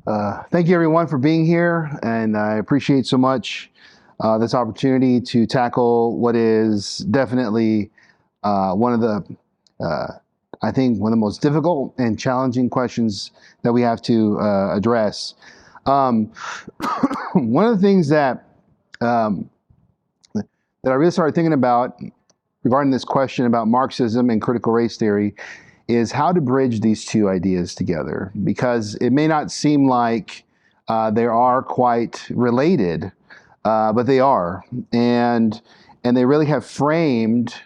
Thank you, everyone, for being here, and I appreciate so much this opportunity to tackle what is definitely one of the, I think, one of the most difficult and challenging questions that we have to address. One of the things that I really started thinking about regarding this question about Marxism and critical race theory is how to bridge these two ideas together, because it may not seem like they are quite related, but they are, and they really have framed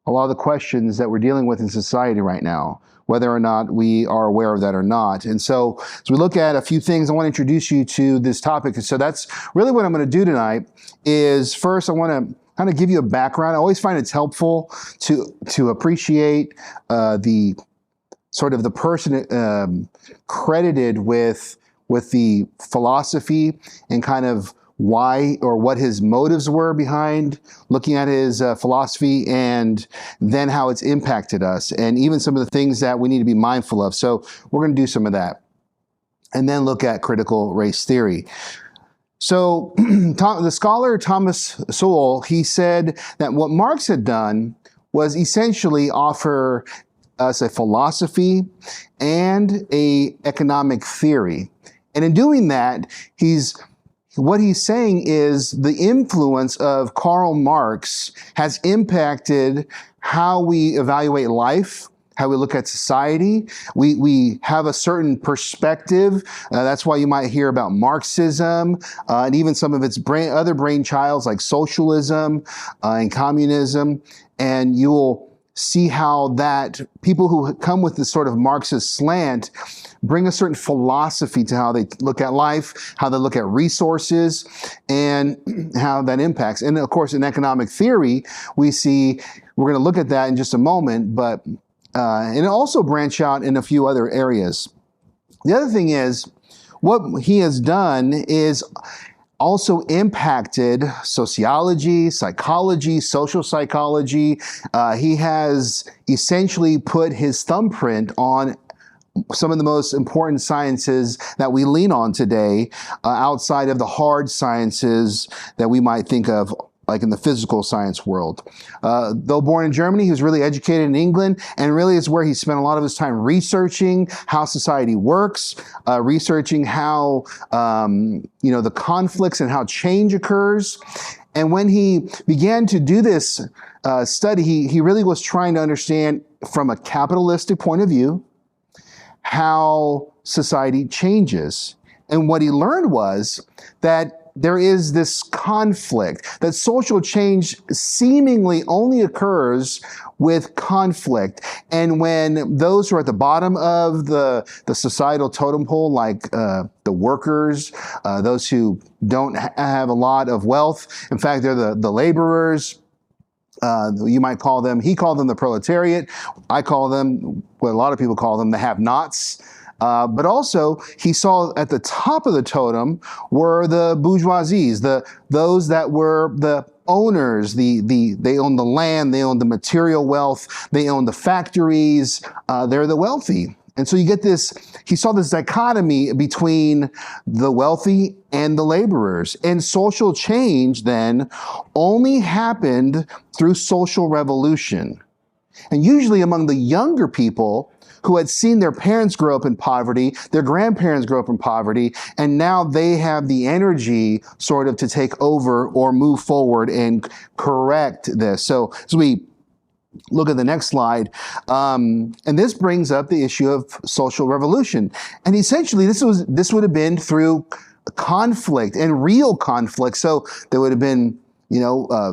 a lot of the questions that we're dealing with in society right now, whether or not we are aware of that or not. And so as we look at a few things, I want to introduce you to this topic. And so that's really what I'm going to do tonight. Is first I want to kind of give you a background. I always find it's helpful to appreciate the sort of the person credited with the philosophy and kind of why or what his motives were behind looking at his philosophy, and then how it's impacted us, and even some of the things that we need to be mindful of. So we're going to do some of that, and then look at critical race theory. So the scholar Thomas Sowell, he said that what Marx had done was essentially offer us a philosophy and a economic theory. And in doing that, what he's saying is the influence of Karl Marx has impacted how we evaluate life, how we look at society. We have a certain perspective. That's why you might hear about Marxism and even some of its other brainchilds like socialism and communism. And you will see how that people who come with this sort of Marxist slant bring a certain philosophy to how they look at life, how they look at resources, and how that impacts. And of course, in economic theory, we're going to look at that in just a moment, but and it also branch out in a few other areas. The other thing is, what he has done is also impacted sociology, psychology, social psychology. He has essentially put his thumbprint on some of the most important sciences that we lean on today, outside of the hard sciences that we might think of, like in the physical science world. Though born in Germany, he was really educated in England, and really is where he spent a lot of his time researching how society works, researching how the conflicts and how change occurs. And when he began to do this study, he really was trying to understand from a capitalistic point of view how society changes. And what he learned was that there is this conflict, that social change seemingly only occurs with conflict. And when those who are at the bottom of the societal totem pole, like the workers, those who don't have a lot of wealth, in fact, they're the laborers, you might call them, he called them the proletariat. I call them, what a lot of people call them, the have-nots. But also, he saw at the top of the totem were the bourgeoisies, those that were the owners. They own the land, they own the material wealth, they own the factories, they're the wealthy. And so you get this, he saw this dichotomy between the wealthy and the laborers. And social change then only happened through social revolution. And usually among the younger people who had seen their parents grow up in poverty, their grandparents grow up in poverty, and now they have the energy sort of to take over or move forward and correct this. So as we look at the next slide, and this brings up the issue of social revolution. And essentially, this would have been through conflict and real conflict. So there would have been,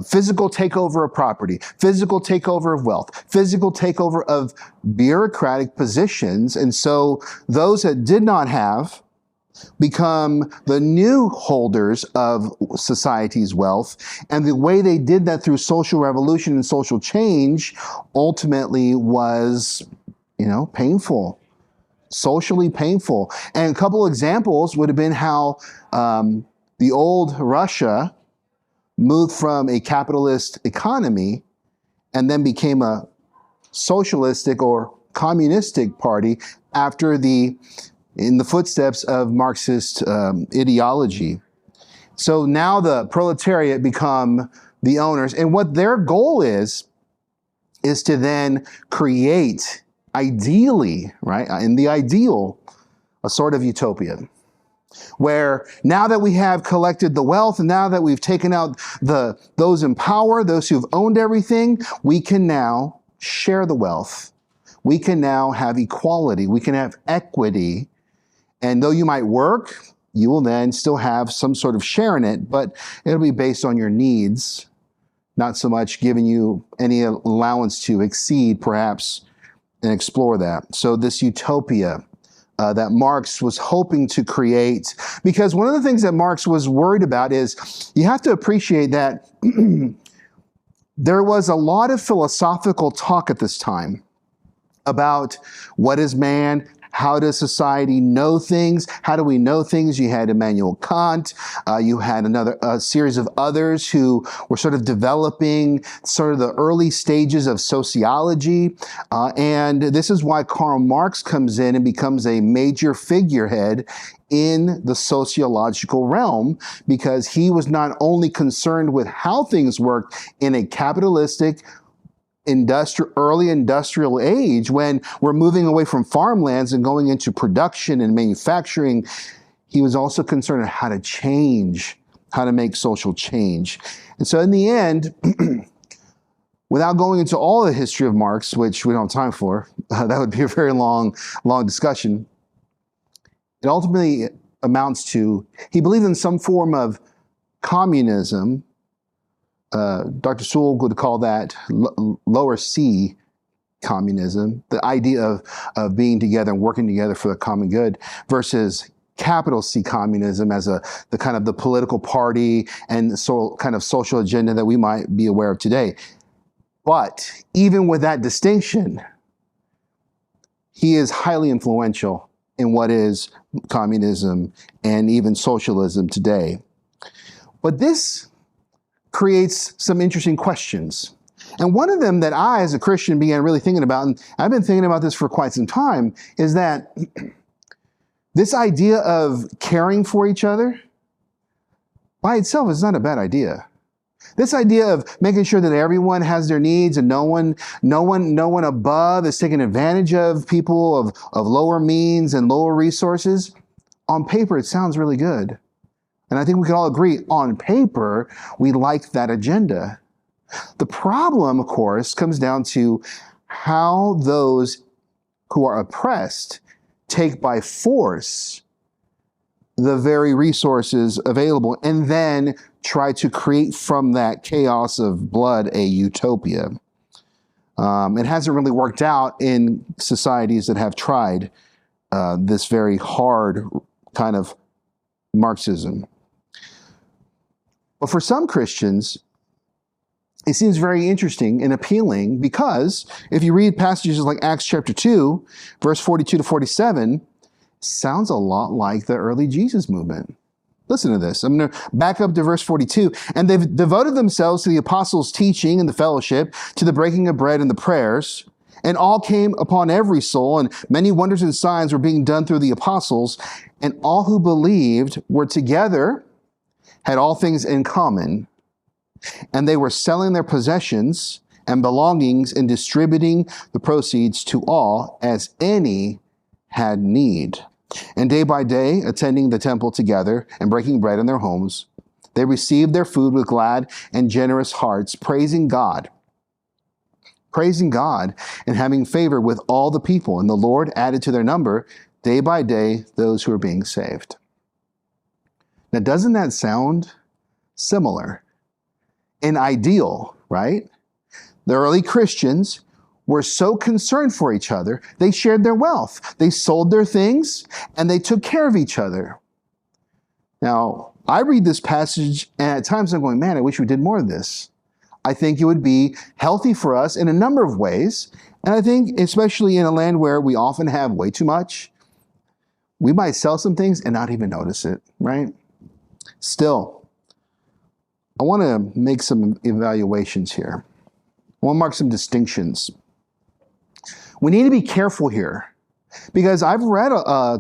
physical takeover of property, physical takeover of wealth, physical takeover of bureaucratic positions. And so those that did not have become the new holders of society's wealth. And the way they did that through social revolution and social change ultimately was, painful, socially painful. And a couple examples would have been how the old Russia moved from a capitalist economy and then became a socialistic or communistic party after the in the footsteps of Marxist ideology. So now the proletariat become the owners, and what their goal is to then create, ideally, right, in the ideal, a sort of utopia, where now that we have collected the wealth, and now that we've taken out those in power, those who've owned everything, we can now share the wealth. We can now have equality. We can have equity. And though you might work, you will then still have some sort of share in it, but it'll be based on your needs, not so much giving you any allowance to exceed, perhaps, and explore that. So this utopia that Marx was hoping to create, because one of the things that Marx was worried about is, you have to appreciate that there was a lot of philosophical talk at this time about what is man, how does society know things? How do we know things? You had Immanuel Kant. You had a series of others who were sort of developing sort of the early stages of sociology. And this is why Karl Marx comes in and becomes a major figurehead in the sociological realm, because he was not only concerned with how things worked in a capitalistic, early industrial age, when we're moving away from farmlands and going into production and manufacturing. He was also concerned with how to change, how to make social change. And so in the end, without going into all the history of Marx, which we don't have time for, that would be a very long discussion, it ultimately amounts to, he believed in some form of communism. Dr. Sewell would call that lower C communism, the idea of being together and working together for the common good, versus capital C communism as the kind of the political party and so kind of social agenda that we might be aware of today. But even with that distinction, he is highly influential in what is communism and even socialism today. But this creates some interesting questions. And one of them that I, as a Christian, began really thinking about, and I've been thinking about this for quite some time, is that this idea of caring for each other by itself is not a bad idea. This idea of making sure that everyone has their needs and no one above is taking advantage of people of lower means and lower resources, on paper, it sounds really good. And I think we can all agree, on paper, we like that agenda. The problem, of course, comes down to how those who are oppressed take by force the very resources available and then try to create from that chaos of blood a utopia. It hasn't really worked out in societies that have tried this very hard kind of Marxism. But for some Christians, it seems very interesting and appealing, because if you read passages like Acts chapter 2, verse 42 to 47, sounds a lot like the early Jesus movement. Listen to this. I'm going to back up to verse 42. And they've devoted themselves to the apostles' teaching and the fellowship, to the breaking of bread and the prayers. And all came upon every soul, and many wonders and signs were being done through the apostles. And all who believed were together, had all things in common, and they were selling their possessions and belongings and distributing the proceeds to all as any had need. And day by day, attending the temple together and breaking bread in their homes, they received their food with glad and generous hearts, praising God and having favor with all the people. And the Lord added to their number day by day those who were being saved. Now, doesn't that sound similar? An ideal, right? The early Christians were so concerned for each other, they shared their wealth. They sold their things, and they took care of each other. Now, I read this passage, and at times I'm going, man, I wish we did more of this. I think it would be healthy for us in a number of ways, and I think especially in a land where we often have way too much, we might sell some things and not even notice it, right? Still, I want to make some evaluations here. I want to mark some distinctions. We need to be careful here Because I've read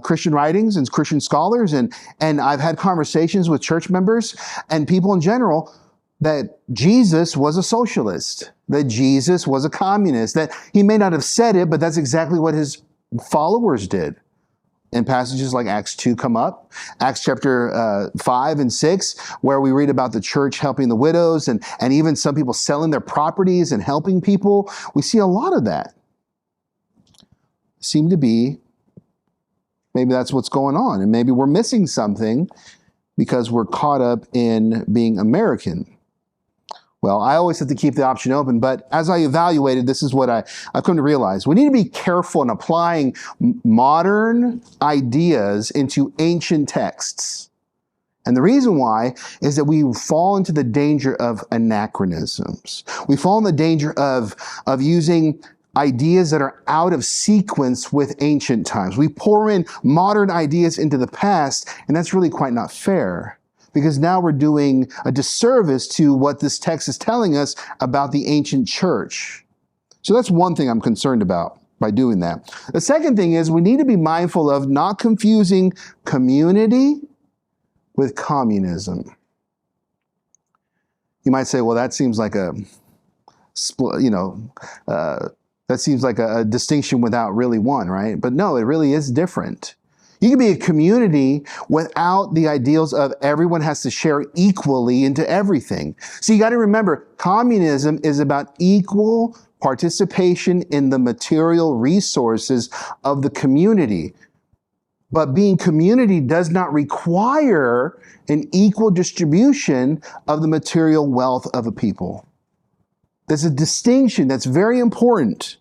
Christian writings and Christian scholars, and I've had conversations with church members and people in general, that Jesus was a socialist, that Jesus was a communist, that he may not have said it, but that's exactly what his followers did. And passages like Acts 2 come up, Acts chapter 5 and 6, where we read about the church helping the widows and even some people selling their properties and helping people. We see a lot of that. Seem to be, maybe that's what's going on, and maybe we're missing something because we're caught up in being American. Well, I always have to keep the option open, but as I evaluated, this is what I've come to realize. We need to be careful in applying modern ideas into ancient texts. And the reason why is that we fall into the danger of anachronisms. We fall in the danger of using ideas that are out of sequence with ancient times. We pour in modern ideas into the past, and that's really quite not fair, because now we're doing a disservice to what this text is telling us about the ancient church. So that's one thing I'm concerned about by doing that. The second thing is we need to be mindful of not confusing community with communism. You might say, well, that seems like that seems like a distinction without really one, right? But no, it really is different. You can be a community without the ideals of everyone has to share equally into everything. So you got to remember, communism is about equal participation in the material resources of the community. But being community does not require an equal distribution of the material wealth of a people. There's a distinction that's very important.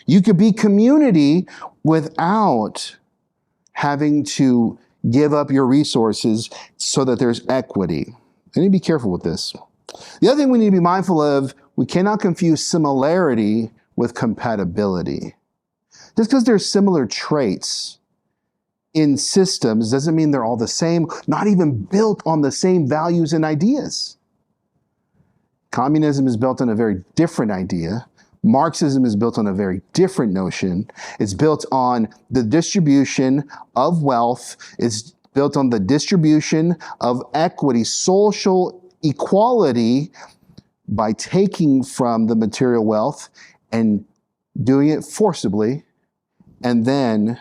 You could be community without having to give up your resources so that there's equity. I need to be careful with this. The other thing we need to be mindful of, we cannot confuse similarity with compatibility. Just because there's similar traits in systems doesn't mean they're all the same, not even built on the same values and ideas. Communism is built on a very different idea. Marxism is built on a very different notion. It's built on the distribution of wealth. It's built on the distribution of equity, social equality, by taking from the material wealth and doing it forcibly, and then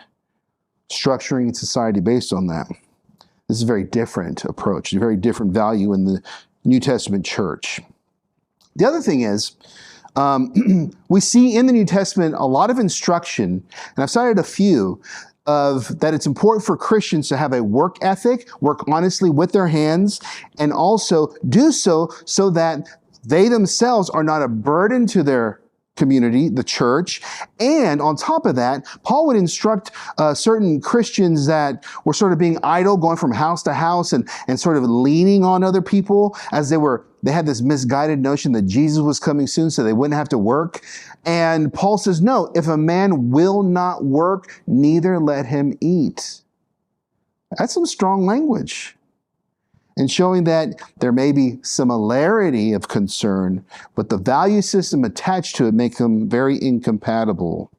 structuring society based on that. This is a very different approach, a very different value in the New Testament church. The other thing is, we see in the New Testament a lot of instruction, and I've cited a few, of that it's important for Christians to have a work ethic, work honestly with their hands, and also do so that they themselves are not a burden to their community, the church. And on top of that, Paul would instruct certain Christians that were sort of being idle, going from house to house and sort of leaning on other people as they had this misguided notion that Jesus was coming soon so they wouldn't have to work. And Paul says, no, if a man will not work, neither let him eat. That's some strong language. And showing that there may be similarity of concern, but the value system attached to it make them very incompatible.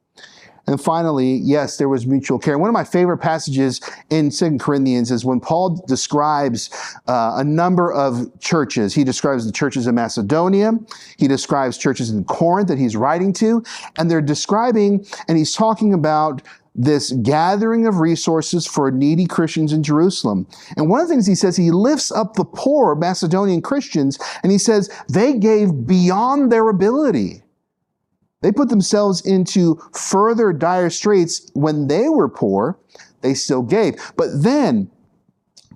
And finally, yes, there was mutual care. One of my favorite passages in 2 Corinthians is when Paul describes a number of churches. He describes the churches in Macedonia. He describes churches in Corinth that he's writing to. And they're describing, and he's talking about this gathering of resources for needy Christians in Jerusalem. And one of the things he says, he lifts up the poor Macedonian Christians, and he says they gave beyond their ability. They put themselves into further dire straits when they were poor. They still gave. But then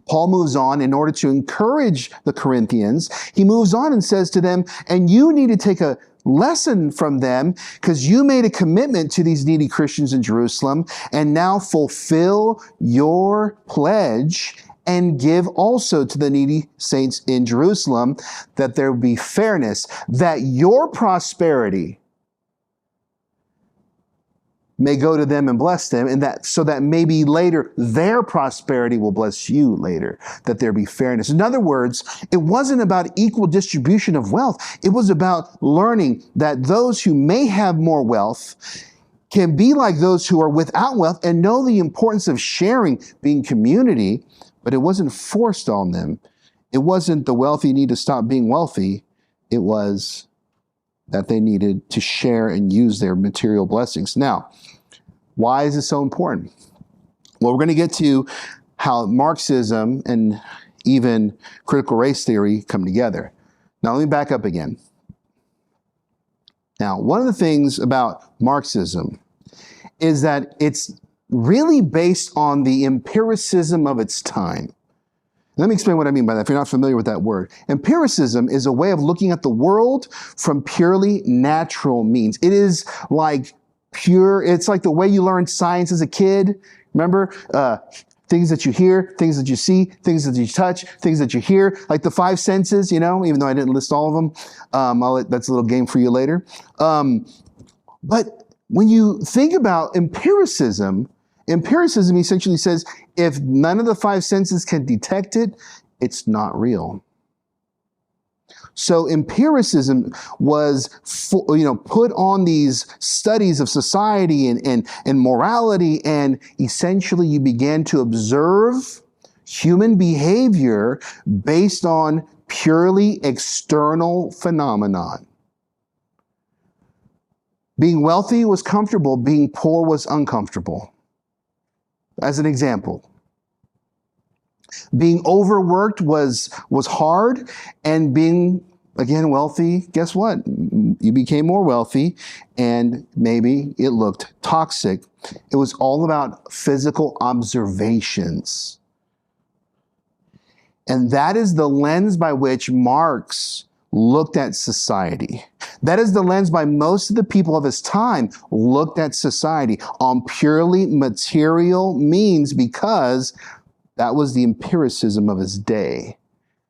Paul moves on in order to encourage the Corinthians. He moves on and says to them, and you need to take a lesson from them because you made a commitment to these needy Christians in Jerusalem, and now fulfill your pledge and give also to the needy saints in Jerusalem, that there will be fairness, that your prosperity may go to them and bless them, and that so that maybe later their prosperity will bless you later, that there be fairness. In other words, it wasn't about equal distribution of wealth. It was about learning that those who may have more wealth, can be like those who are without wealth and know the importance of sharing, being community, but it wasn't forced on them. It wasn't the wealthy need to stop being wealthy. It was that they needed to share and use their material blessings. Now, why is this so important? Well, we're going to get to how Marxism and even critical race theory come together. Now, let me back up again. Now, one of the things about Marxism is that it's really based on the empiricism of its time. Let me explain what I mean by that if you're not familiar with that word. Empiricism is a way of looking at the world from purely natural means. It is like it's like the way you learned science as a kid. Remember, things that you hear, things that you see, things that you touch, things that you hear, like the five senses, even though I didn't list all of them. That's a little game for you later. But when you think about empiricism essentially says if none of the five senses can detect it, it's not real. So empiricism was, put on these studies of society and morality, and essentially you began to observe human behavior based on purely external phenomenon. Being wealthy was comfortable, being poor was uncomfortable. As an example. Being overworked was hard, and being, again, wealthy, guess what? You became more wealthy, and maybe it looked toxic. It was all about physical observations. And that is the lens by which Marx looked at society. That is the lens by most of the people of his time looked at society, on purely material means, because that was the empiricism of his day.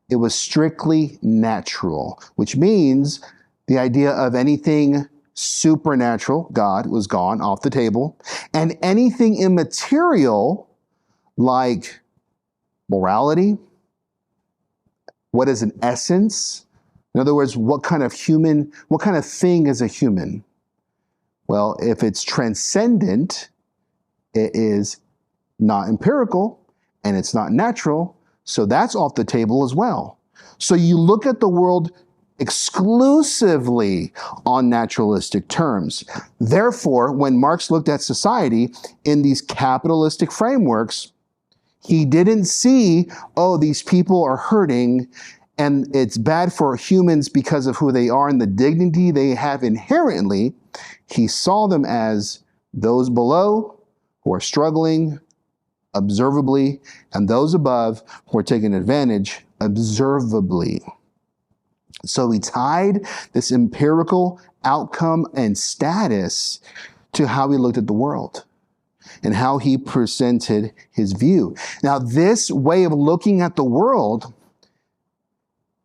It was strictly natural, which means the idea of anything supernatural, God, was gone off the table, and anything immaterial like morality, what is an essence? In other words, what kind of thing is a human? Well, if it's transcendent, it is not empirical and it's not natural, so that's off the table as well. So you look at the world exclusively on naturalistic terms. Therefore, when Marx looked at society in these capitalistic frameworks, he didn't see, these people are hurting, and it's bad for humans because of who they are and the dignity they have inherently. He saw them as those below who are struggling observably, and those above who are taking advantage observably. So he tied this empirical outcome and status to how he looked at the world and how he presented his view. Now, this way of looking at the world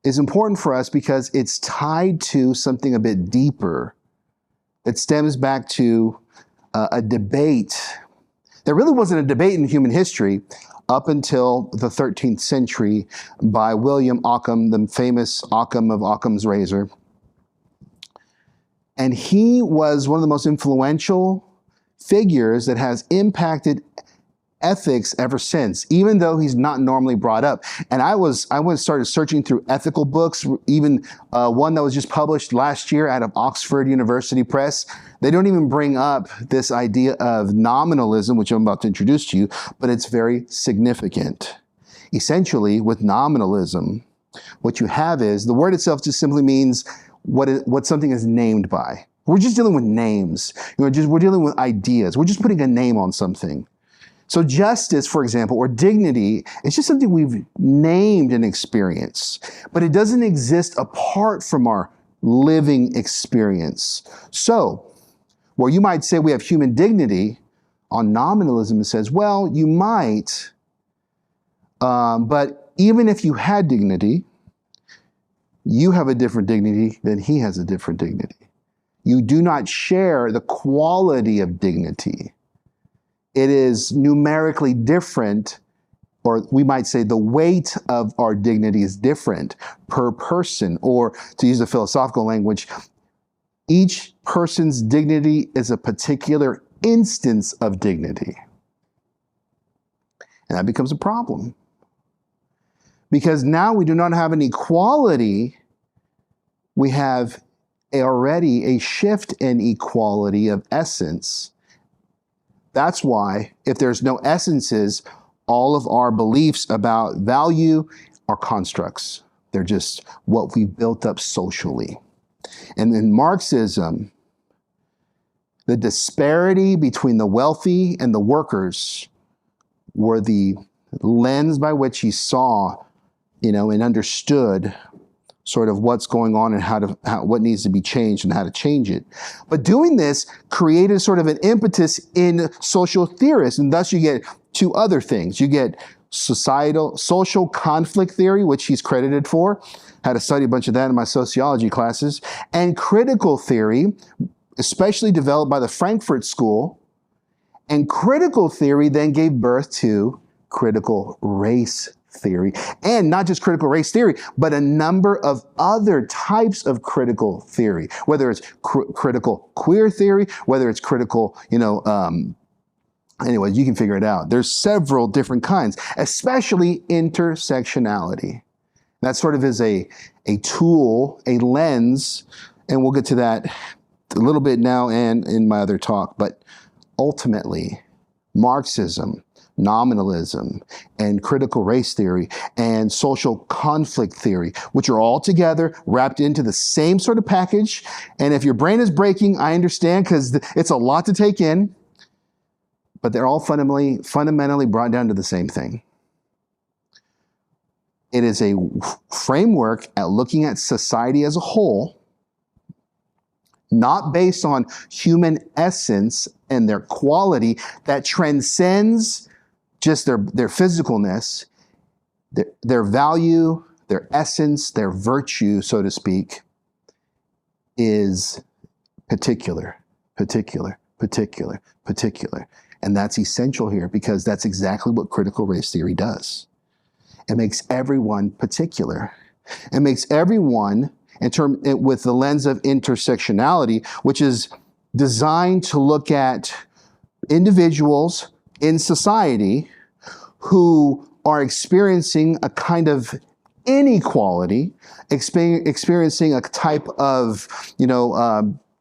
is important for us because it's tied to something a bit deeper. It stems back to a debate. There really wasn't a debate in human history up until the 13th century by William Occam, the famous Occam of Occam's razor. And he was one of the most influential figures that has impacted ethics ever since, even though he's not normally brought up. And I started searching through ethical books, even one that was just published last year out of Oxford University Press. They don't even bring up this idea of nominalism, which I'm about to introduce to you, but it's very significant. Essentially, with nominalism, what you have is, the word itself just simply means what something is named by. We're just dealing with names. We're dealing with ideas. We're just putting a name on something. So justice, for example, or dignity, it's just something we've named and experienced, but it doesn't exist apart from our living experience. So, where you might say we have human dignity, on nominalism it says, well, you might, but even if you had dignity, you have a different dignity than he has a different dignity. You do not share the quality of dignity. It is numerically different, or we might say the weight of our dignity is different per person, or to use the philosophical language, Each person's dignity is a particular instance of dignity. And that becomes a problem. Because now we do not have an equality, we have already a shift in equality of essence. That's why, if there's no essences, all of our beliefs about value are constructs. They're just what we built up socially. And in Marxism, the disparity between the wealthy and the workers were the lens by which he saw, and understood sort of what's going on and what needs to be changed and how to change it. But doing this created sort of an impetus in social theorists, and thus you get two other things. You get social conflict theory, which he's credited for. Had to study a bunch of that in my sociology classes. And critical theory, especially developed by the Frankfurt School. And critical theory then gave birth to critical race theory. And not just critical race theory, but a number of other types of critical theory, whether it's critical queer theory, whether it's critical, anyway, you can figure it out. There's several different kinds, especially intersectionality. That sort of is a tool, a lens, and we'll get to that a little bit now and in my other talk. But ultimately, Marxism, nominalism, and critical race theory, and social conflict theory, which are all together wrapped into the same sort of package. And if your brain is breaking, I understand, because it's a lot to take in. But they're all fundamentally brought down to the same thing. It is a framework at looking at society as a whole, not based on human essence and their quality that transcends just their physicalness, their value, their essence, their virtue, so to speak, is particular. And that's essential here, because that's exactly what critical race theory does. It makes everyone particular. It makes everyone with the lens of intersectionality, which is designed to look at individuals in society who are experiencing a kind of inequality, experiencing a type of,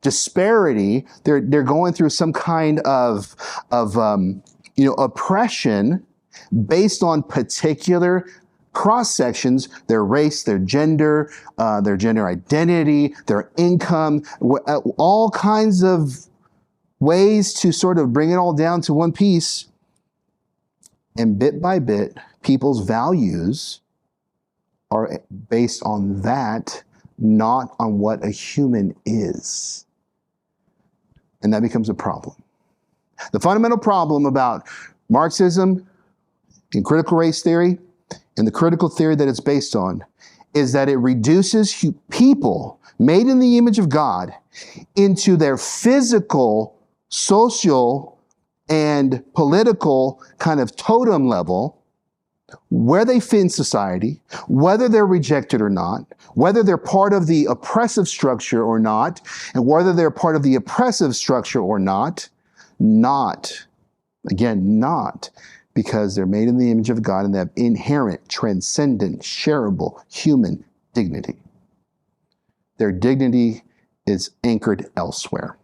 disparity. They're going through some kind of oppression based on particular cross-sections, their race, their gender identity, their income, all kinds of ways to sort of bring it all down to one piece. And bit by bit, people's values are based on that, not on what a human is. And that becomes a problem. The fundamental problem about Marxism and critical race theory and the critical theory that it's based on is that it reduces people made in the image of God into their physical, social, and political kind of totem level, where they fit in society, whether they're rejected or not, whether they're part of the oppressive structure or not, and whether they're part of the oppressive structure or not, not because they're made in the image of God and they have inherent, transcendent, shareable human dignity. Their dignity is anchored elsewhere.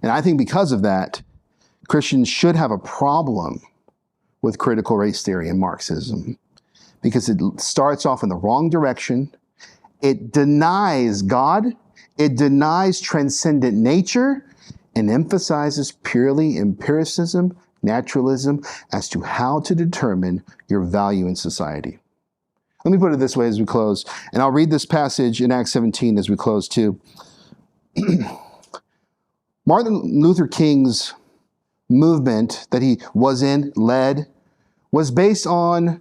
And I think because of that, Christians should have a problem with critical race theory and Marxism, because it starts off in the wrong direction. It denies God, it denies transcendent nature, and emphasizes purely empiricism, naturalism, as to how to determine your value in society. Let me put it this way as we close, and I'll read this passage in Acts 17 as we close too. Martin Luther King's movement that he led, was based on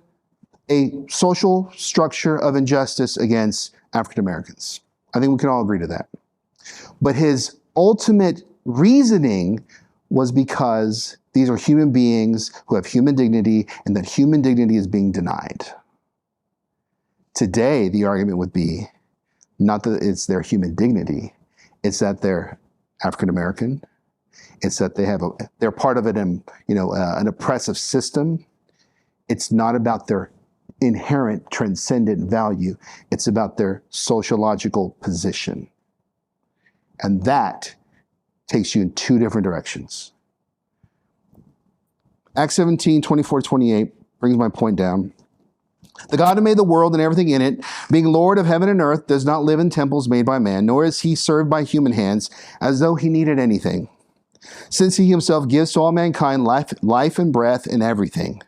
a social structure of injustice against African Americans. I think we can all agree to that. But his ultimate reasoning was because these are human beings who have human dignity, and that human dignity is being denied. Today, the argument would be Not that it's their human dignity. It's that they're African American. It's that they're part of an oppressive system. It's not about their inherent transcendent value. It's about their sociological position. And that takes you in two different directions. Acts 17, 24, 28 brings my point down. The God who made the world and everything in it, being Lord of heaven and earth, does not live in temples made by man, nor is he served by human hands as though he needed anything, since he himself gives to all mankind life and breath and everything.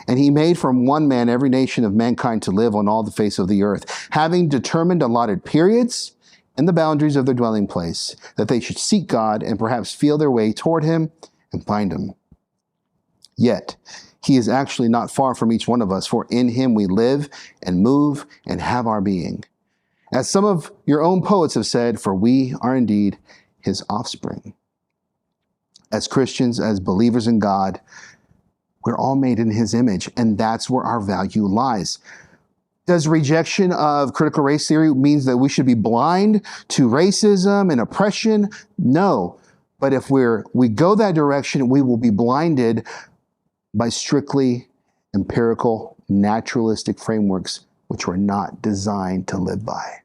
And he made from one man every nation of mankind to live on all the face of the earth, having determined allotted periods and the boundaries of their dwelling place, that they should seek God and perhaps feel their way toward him and find him. Yet, he is actually not far from each one of us, for in him we live and move and have our being. As some of your own poets have said, for we are indeed his offspring. As Christians, as believers in God, we're all made in his image, and that's where our value lies. Does rejection of critical race theory mean that we should be blind to racism and oppression? No. But if we go that direction, we will be blinded by strictly empirical, naturalistic frameworks, which we're not designed to live by.